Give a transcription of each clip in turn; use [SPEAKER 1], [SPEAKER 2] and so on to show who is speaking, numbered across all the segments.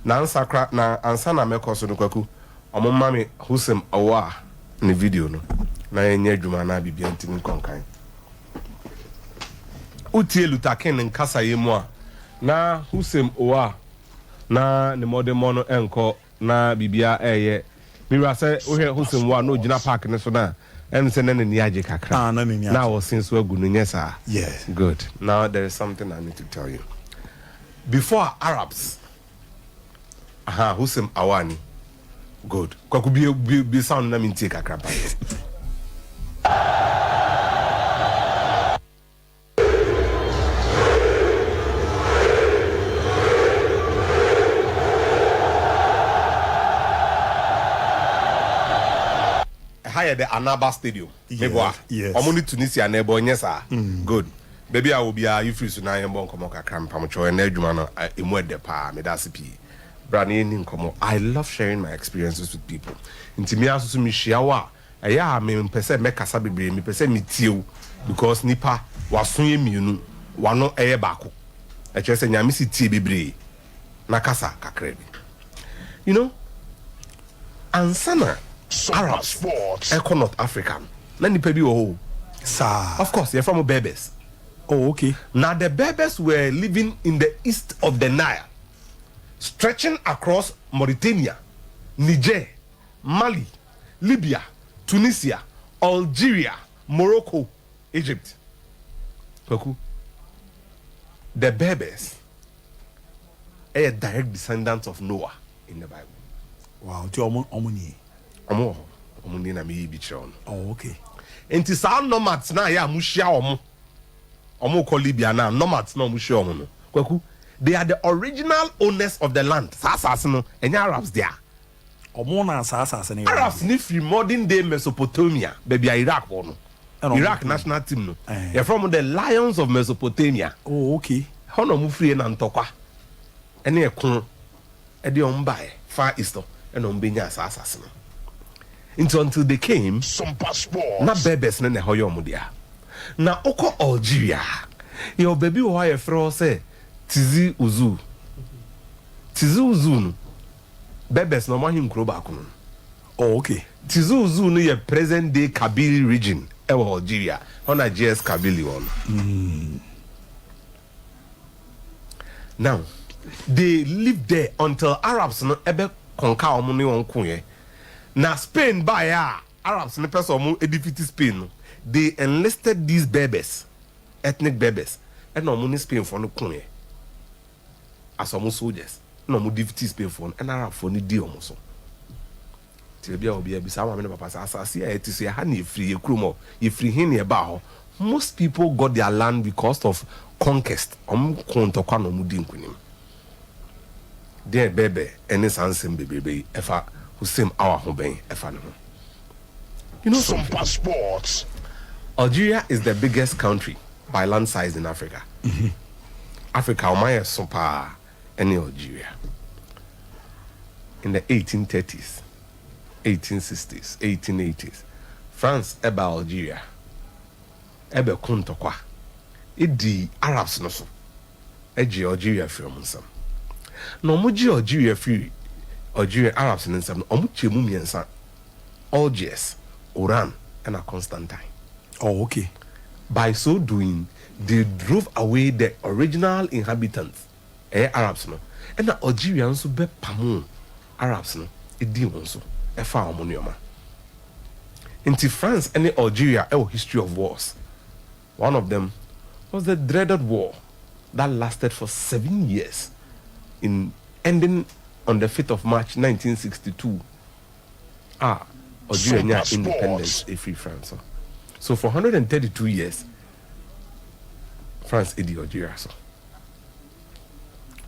[SPEAKER 1] na ansakra na ansa na mekoso no kwaku omo mame Houssem Aouar ni video no na enye adwuma na bibia ntimi konkan utie lutaken nkasa yemu a na Houssem Aouar na ne modemo no enko na bibia eye biwa se wo he Houssem Aouar no gina park ne so na en se na ni age kakra na wo since we gu no nyesa.
[SPEAKER 2] Yes,
[SPEAKER 1] good. Now there is something I need to tell you. Before Arabs Houssem Aouar ni good kwaku bi sound na mintie kakra pa higher the Anaba Stadium.
[SPEAKER 2] Yes.
[SPEAKER 1] Omoni Tunisia na ebo nyesa. Good. Baby I will be a free so na yembo nkomo kakra mpamocho na adwuma no emu ede pa me da sipi. Brani ni nkomo. I love sharing my experiences with people. Intimi aso mi hia wa eya me mpese me kasa bebre me pese me tiew because nipa waso ye mienu wano eye baako. E chese nyame si tie bebre na kasa kakra bi. You know, ansana Arab sports North African na nipa bi wo
[SPEAKER 2] sir.
[SPEAKER 1] Of course you're from Berbers.
[SPEAKER 2] Oh, okay.
[SPEAKER 1] Now the Berbers were living in the east of the Nile, stretching across Mauritania, Niger, Mali, Libya, Tunisia, Algeria, Morocco, Egypt. The Berbers are direct descendants of Noah in the Bible.
[SPEAKER 2] Wow, oh, okay.
[SPEAKER 1] Enti sa nomads na ya muhia omo call Libya na nomads na muhia omo no kwaku they are the original owners of the land. Sasas no enya Arabs there.
[SPEAKER 2] Omo na sasas na
[SPEAKER 1] Arabs ni free modern day Mesopotamia baby Iraq no Iraq national team no you're from the Lions of Mesopotamia.
[SPEAKER 2] Oh, okay.
[SPEAKER 1] Hono mu free na ntokwa ene ekon e de ombae far east ene ombenya sasas no until they came
[SPEAKER 3] SOMPA sports
[SPEAKER 1] na Berbers na hoyo omudia na oko Algeria your baby wo ya fro say tizi uzu no Berbers no mahim kro ba kono.
[SPEAKER 2] Oh, okay.
[SPEAKER 1] Tizi uzu no ye present day Kabyle region e Algeria on GS Kabyle one. Now they lived there until Arabs no ebe konka omo ne won kunye. Na Spain by Arabs ne person mo edifiti Spain. They enlisted these Berbers, ethnic Berbers, and no money Spain for no kunye. As some soldiers, no mo edifiti Spain for and Arab for ni di omo so. Tibia obi e bisa ma me papa sa asase e ti so ha na free ekrumo, ye free hin e ba ho. Most people got their land because of conquest. Kontokwa no mo di nkunim. There Berber any sansem bebe efa Houssem Aouar hoben efa no. You know
[SPEAKER 3] SOMPA sports.
[SPEAKER 1] Algeria is the biggest country by land size in Africa. Africa omaya SOMPA any Algeria. In the 1830s, 1860s, 1880s, France eba Algeria. Ebe kuntokwa. Idi Arabs no so. Eji Algeria from Houssem. No muji Algeria free Algeria Arabs in some omuchemu miensa Algiers, Oran and a Constantine.
[SPEAKER 2] Oh, okay.
[SPEAKER 1] By so doing, they drove away the original inhabitants, Arabs no, and the Algerians who be pamu Arabs no, edi wonso, efa omonioma. Into France and Algeria, history of wars. One of them was the dreaded war that lasted for 7 years, in ending on the 5th of March 1962. Algeria independence free France. So for 132 years, France edi Algeria so.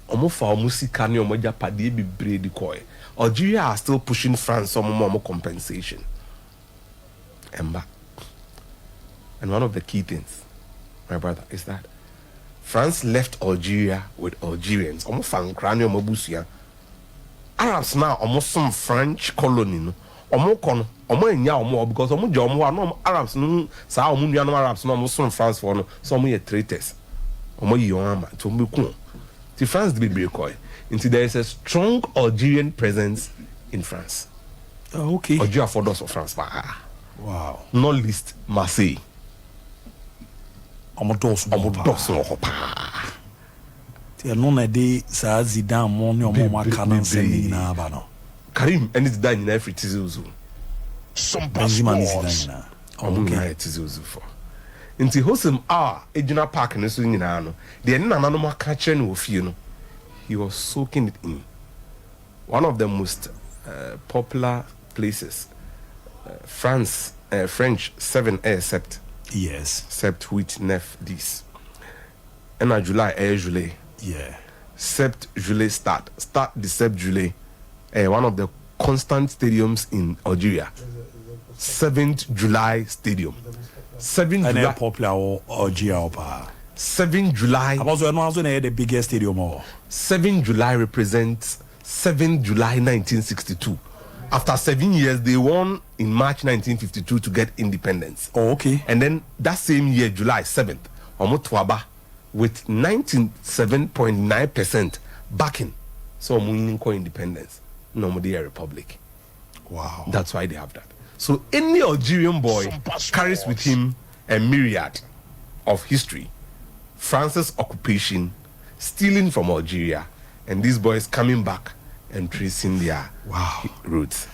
[SPEAKER 1] Omo fa omo sika ni omo japade bi bredi koy. Algeria are still pushing France some more compensation. And one of the key things, my brother, is that France left Algeria with Algerians. Omo fan krani omo busia. Arabs now almost some French colony no. Omo kono omo enya omo because omo je omo no Arabs no sa omo nua no Arabs no omo some France for no so omo ye traitors. Omo yi on ama to me kun. Ti France be break oy. Until there is a strong Algerian presence in France.
[SPEAKER 2] Oh, okay.
[SPEAKER 1] Algeria for those of France.
[SPEAKER 2] Wow.
[SPEAKER 1] Not least Marseille.
[SPEAKER 2] Omodos
[SPEAKER 1] Omodos.
[SPEAKER 2] Ti no na de sa Zidane mo ne omo maka na nsemi na ba no.
[SPEAKER 1] Karim and it's done in every tizuzu.
[SPEAKER 3] SOMPA
[SPEAKER 2] Benzema ni
[SPEAKER 3] Sports.
[SPEAKER 2] Zidane na.
[SPEAKER 1] Okay, tizuzu for. Nti Houssem Ejuna Park ne so nyina no. De nananom aka kire no ofie no. He was soaking it in. One of the most popular places. French 7 except.
[SPEAKER 2] Yes.
[SPEAKER 1] Except with 9 10. And July Juillet.
[SPEAKER 2] Yeah.
[SPEAKER 1] Sept Juillet start the Sept Juillet. One of the constant stadiums in Algeria. 7th July Stadium. 7th
[SPEAKER 2] And
[SPEAKER 1] July.
[SPEAKER 2] a popular Algeria pa.
[SPEAKER 1] 7th July.
[SPEAKER 2] About so no also na the biggest stadium or.
[SPEAKER 1] 7th July represents 7th July 1962. After 7 years, they won in March 1952 to get independence.
[SPEAKER 2] Oh, okay.
[SPEAKER 1] And then that same year, July 7th, Omotwaba with 97.9% backing. So Muinko independence. No more republic.
[SPEAKER 2] Wow.
[SPEAKER 1] That's why they have that. So any Algerian boy
[SPEAKER 3] SOMPA
[SPEAKER 1] carries with him a myriad of history. France's occupation, stealing from Algeria, and these boys coming back and tracing their
[SPEAKER 2] Wow.
[SPEAKER 1] roots.